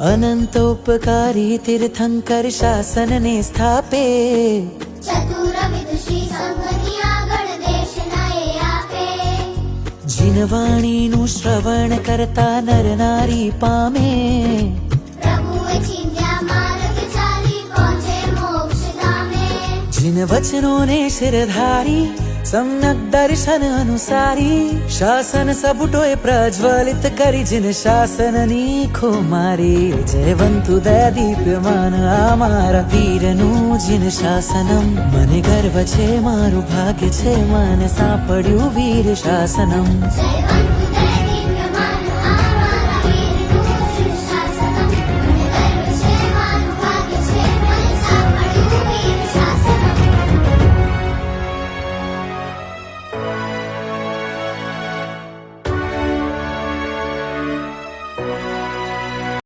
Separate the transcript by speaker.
Speaker 1: અનંતોપકારી તીર્થંકર શાસનને સ્થાપે,
Speaker 2: ચતુર વિદુષી સંઘની આગળ દેશના એ આપે.
Speaker 1: જીનવાણીનું શ્રવણ કરતા નર નારી પામે,
Speaker 2: પ્રભુએ ચીંધ્યા માર્ગ ચાલી પહોંચે મોક્ષધામે.
Speaker 1: જીન વચનોને શિરધારી સમ્યક દર્શન અનુસારી, શાસન સબુટોએ પ્રજ્વલિત કરી જીન શાસનની ખુમારી. જયવંતુ દયા દીપ્યમાન આ મારા વીરનું જીન શાસનમ. મને ગર્વ છે મારું ભાગ્ય છે મને સાંપડ્યું વીર શાસનમ.
Speaker 2: જયવંતુ